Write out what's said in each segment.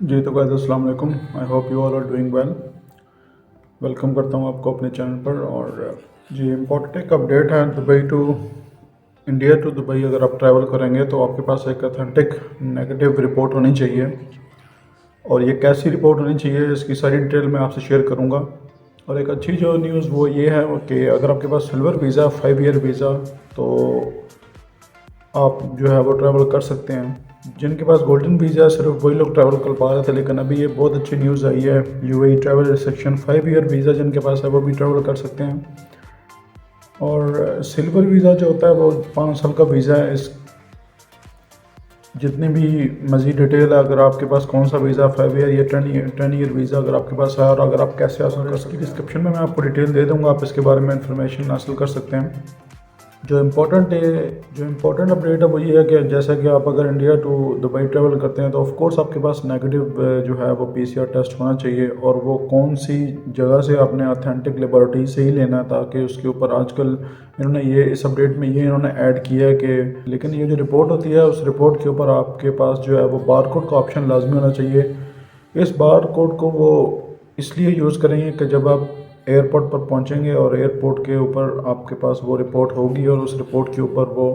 जी तो गाइस अस्सलाम वालेकुम। I hope you all are doing well. Welcome करता हूँ आपको अपने चैनल पर। और जी इम्पोर्टेंट एक अपडेट है Dubai to India to Dubai. अगर आप ट्रैवल करेंगे तो आपके पास एक अथेंटिक नेगेटिव रिपोर्ट होनी चाहिए। और ये कैसी रिपोर्ट होनी चाहिए इसकी सारी डिटेल मैं आपसे शेयर करूँगा। और एक अच्छी जो न्यूज़ वो ये है कि अगर आपके पास सिल्वर वीज़ा 5 ईयर वीज़ा तो आप जो है वो ट्रैवल कर सकते हैं। जिनके पास गोल्डन वीज़ा है सिर्फ वही लोग ट्रैवल कर पा रहे थे, लेकिन अभी ये बहुत अच्छी न्यूज़ आई है। UAE travel restriction 5 year visa जिनके पास है वो भी ट्रैवल कर सकते हैं। और सिल्वर वीज़ा जो होता है वो 5 साल का वीज़ा है। इस जितनी भी मज़ीद डिटेल है, अगर आपके पास कौन सा वीज़ा 5 ईयर या 10 ईयर वीज़ा अगर आपके पास है और अगर आप कैसे हासिल कर सकते हैं, डिस्क्रिप्शन में मैं आपको डिटेल दे दूँगा, आप इसके बारे में इंफॉर्मेशन हासिल कर सकते हैं। जो इम्पोर्टेंट अपडेट है वो ये है कि जैसा कि आप अगर इंडिया टू दुबई ट्रैवल करते हैं तो ऑफ कोर्स आपके पास नेगेटिव जो है वो पीसीआर टेस्ट होना चाहिए। और वो कौन सी जगह से आपने ऑथेंटिक लेबोरेटरी से ही लेना है, ताकि उसके ऊपर आजकल इन्होंने ये इस अपडेट में ये इन्होंने ऐड किया है कि लेकिन ये जो रिपोर्ट होती है उस रिपोर्ट के ऊपर आपके पास जो है वो बारकोड का ऑप्शन लाजमी होना चाहिए। इस बारकोड को वो इसलिए यूज़ करेंगे कि जब आप एयरपोर्ट पर पहुंचेंगे और एयरपोर्ट के ऊपर आपके पास वो रिपोर्ट होगी और उस रिपोर्ट के ऊपर वो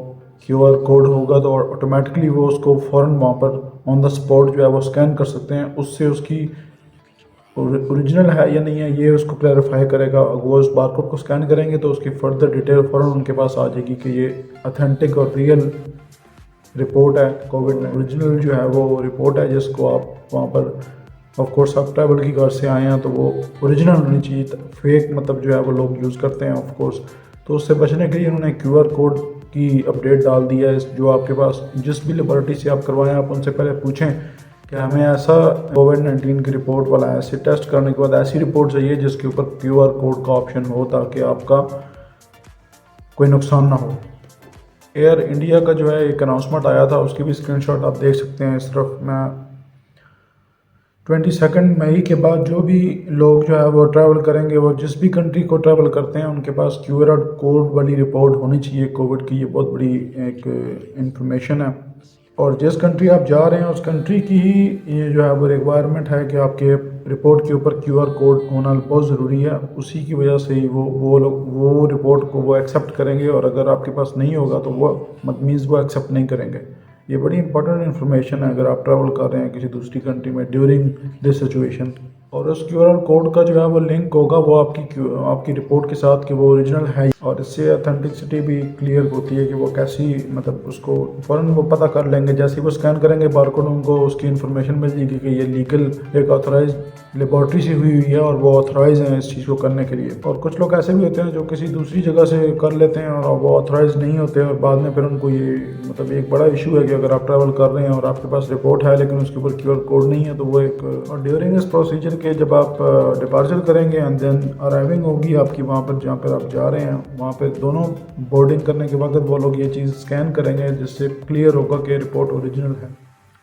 क्यूआर कोड होगा, तो ऑटोमेटिकली वो उसको फ़ौरन वहाँ पर ऑन द स्पॉट जो है वो स्कैन कर सकते हैं। उससे उसकी ओरिजिनल है या नहीं है ये उसको क्लैरिफाई करेगा। वो उस बारकोड को स्कैन करेंगे तो उसकी फ़र्दर डिटेल फ़ौरन उनके पास आ जाएगी कि ये अथेंटिक और रियल रिपोर्ट है। कोविड में ओरिजिनल जो है वो रिपोर्ट है जिसको आप वहाँ पर ऑफ कोर्स आप ट्रैवल की घर से आए हैं तो वो ओरिजिनल होनी चाहिए। फेक मतलब जो है वो लोग यूज़ करते हैं ऑफ कोर्स। तो उससे बचने के लिए उन्होंने क्यूआर कोड की अपडेट डाल दिया है। जो आपके पास जिस भी लेबोरेटरी से आप करवाएं आप उनसे पहले पूछें कि हमें ऐसा कोविड-19 की रिपोर्ट वाला ऐसे टेस्ट करने के बाद ऐसी रिपोर्ट चाहिए जिसके ऊपर क्यूआर कोड का ऑप्शन हो, ताकि आपका कोई नुकसान ना हो। एयर इंडिया का जो है एक अनाउंसमेंट आया था, उसकी भी स्क्रीनशॉट आप देख सकते हैं। इस तरफ मैं 22 मई के बाद जो भी लोग जो है वो ट्रैवल करेंगे, वो जिस भी कंट्री को ट्रैवल करते हैं उनके पास क्यूआर कोड वाली रिपोर्ट होनी चाहिए कोविड की। ये बहुत बड़ी एक इंफॉर्मेशन है। और जिस कंट्री आप जा रहे हैं उस कंट्री की ही ये जो है वो रिक्वायरमेंट है कि आपके रिपोर्ट के ऊपर क्यूआर कोड होना बहुत ज़रूरी है। उसी की वजह से ही वो लोग वो रिपोर्ट को वो एक्सेप्ट करेंगे, और अगर आपके पास नहीं होगा तो वो मीन्स वो एक्सेप्ट नहीं करेंगे। ये बड़ी इंपॉर्टेंट इन्फॉर्मेशन है अगर आप ट्रैवल कर रहे हैं किसी दूसरी कंट्री में ड्यूरिंग दिस सिचुएशन। और उस क्यूआर कोड का जो है वो लिंक होगा वो आपकी रिपोर्ट के साथ कि वो ओरिजिनल है। और इससे अथेंटिसिटी भी क्लियर होती है कि वो कैसी, मतलब उसको फ़ौरन वो पता कर लेंगे। जैसे ही वो स्कैन करेंगे बारकोड, उनको उसकी इन्फॉर्मेशन मिल जाएगी कि ये लीगल एक ऑथराइज लेबॉर्ट्री से हुई है और वो ऑथराइज हैं इस चीज़ को करने के लिए। और कुछ लोग ऐसे भी होते हैं जो किसी दूसरी जगह से कर लेते हैं और वो ऑथराइज नहीं होते और बाद में फिर उनको ये मतलब एक बड़ा इशू है कि अगर आप ट्रैवल कर रहे हैं और आपके पास रिपोर्ट है लेकिन उसके ऊपर क्यूआर कोड नहीं है तो वो एक। और ड्यूरिंग इस प्रोसीजर के जब आप डिपार्चर करेंगे एंड देन अराइविंग होगी आपकी वहाँ पर जहाँ पर आप जा रहे हैं, वहाँ पर दोनों बोर्डिंग करने के वक्त वो लोग ये चीज़ स्कैन करेंगे जिससे क्लियर होगा कि रिपोर्ट ओरिजिनल है।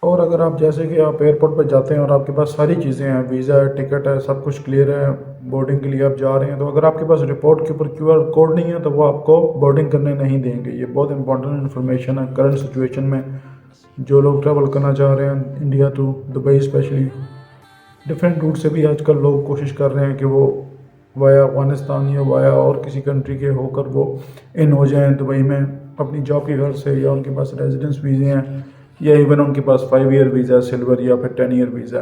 और अगर आप जैसे कि आप एयरपोर्ट पर जाते हैं और आपके पास सारी चीज़ें हैं, वीज़ा है, टिकट है, सब कुछ क्लियर है, बोर्डिंग के लिए आप जा रहे हैं, तो अगर आपके पास रिपोर्ट के ऊपर क्यूआर कोड नहीं है तो वो आपको बोर्डिंग करने नहीं देंगे। ये बहुत इंपॉर्टेंट इन्फॉर्मेशन है करंट सिचुएशन में। जो लोग ट्रैवल करना चाह रहे हैं India to Dubai specially, different route से भी आजकल लोग कोशिश कर रहे हैं कि वो वाया अफगानिस्तान या वाया और किसी कंट्री के होकर वो इन हो जाएं दुबई में अपनी जॉब के घर से, या उनके पास रेजिडेंस वीज़े हैं, या इवन उनके पास 5 ईयर वीज़ा सिल्वर या फिर 10 ईयर वीज़ा।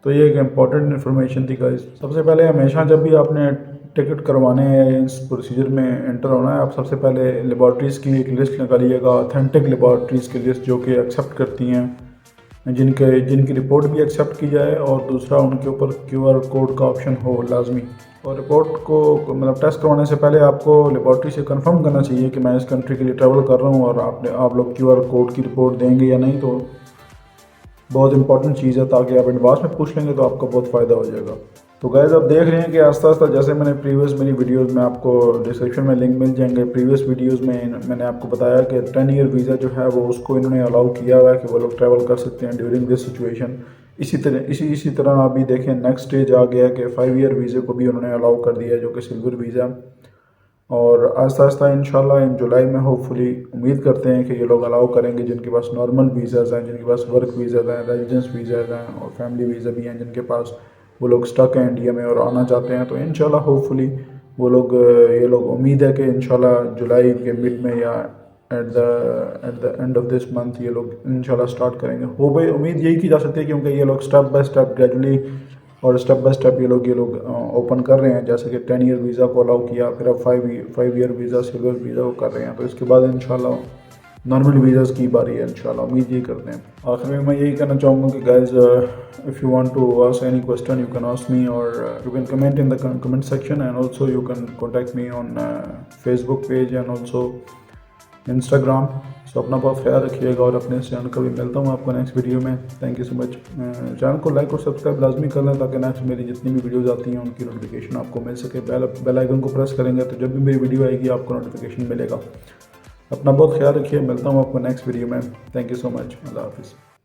तो ये एक इम्पॉर्टेंट इन्फॉर्मेशन थी गाइस। सबसे पहले हमेशा जब भी आपने टिकट करवाने हैं इस प्रोसीजर में एंटर होना है, आप सबसे पहले लेबॉर्ट्रीज़ की एक लिस्ट निकालिएगा, ऑथेंटिक लेबॉर्ट्रीज़ की लिस्ट जो कि एक्सेप्ट करती हैं, जिनकी रिपोर्ट भी एक्सेप्ट की जाए, और दूसरा उनके ऊपर क्यूआर कोड का ऑप्शन हो लाजमी। और रिपोर्ट को मतलब टेस्ट करवाने से पहले आपको लेबॉर्ट्री से कंफर्म करना चाहिए कि मैं इस कंट्री के लिए ट्रैवल कर रहा हूँ, और आप लोग क्यूआर कोड की रिपोर्ट देंगे या नहीं। तो बहुत इंपॉर्टेंट चीज़ है, ताकि आप एडवांस में पूछ लेंगे तो आपका बहुत फ़ायदा हो जाएगा। तो गाइस आप देख रहे हैं कि आस्ता आस्ता जैसे मैंने प्रीवियस मेरी वीडियोस में, आपको डिस्क्रिप्शन में लिंक मिल जाएंगे, प्रीवियस वीडियोस में मैंने आपको बताया कि 10 ईयर वीज़ा जो है वो उसको इन्होंने अलाउ किया हुआ है कि वो लोग ट्रैवल कर सकते हैं ड्यूरिंग दिस सिचुएशन। इसी तरह अभी देखें नेक्स्ट स्टेज आ गया कि 5 ईयर वीज़े को भी उन्होंने अलाउ कर दिया है जो कि सिल्वर वीज़ा। और आहिस्ता आहिस्ता इंशाल्लाह इन जुलाई में होपफुली उम्मीद करते हैं कि ये लोग अलाउ करेंगे जिनके पास नॉर्मल वीज़ाज़ हैं, जिनके पास वर्क वीज़ाज़ हैं, रेजिडेंस वीज़ाज़ हैं और फैमिली वीज़ा भी हैं, जिनके पास वो लोग स्टक हैं इंडिया में और आना चाहते हैं। तो इंशाल्लाह होपफुली वो लोग ये लोग उम्मीद है कि इंशाल्लाह जुलाई के मिड में या at the end of this month ये लोग इंशाल्लाह स्टार्ट करेंगे। हो भाई उम्मीद यही की जा सकती है क्योंकि ये लोग स्टेप बाय स्टेप ग्रेजुअली और स्टेप बाय स्टेप ये लोग ओपन कर रहे हैं। जैसे कि 10 ईयर वीज़ा को अलाउ किया, फिर अब 5 ईयर वीज़ा, सिल्वर वीज़ा को कर रहे हैं। तो इसके बाद इंशाल्लाह नॉर्मल वीज़ाज़ की बारी है इंशाल्लाह, उम्मीद यही करते हैं। आखिर में मैं यही कहना चाहूँगा कि guys if you want to ask any question you can ask me और you can comment in the comment section and also you can contact me on Facebook page and also Instagram. So अपना बहुत ख्याल रखिएगा और अपने channel का भी मिलता हूँ आपको नेक्स्ट वीडियो में। Thank you so much. Channel को लाइक और सब्सक्राइब लाजमी कर लें ताकि नेक्स्ट मेरी जितनी भी वीडियोज़ आती हैं उनकी नोटिफिकेशन आपको मिल सके। बेल आइकन को प्रेस करेंगे तो जब भी मेरी वीडियो आएगी आपको नोटिफिकेशन मिलेगा। अपना बहुत ख्याल रखिए, मिलता हूँ आपको नेक्स्ट वीडियो में। Thank you so much. अल्लाह हाफिज़।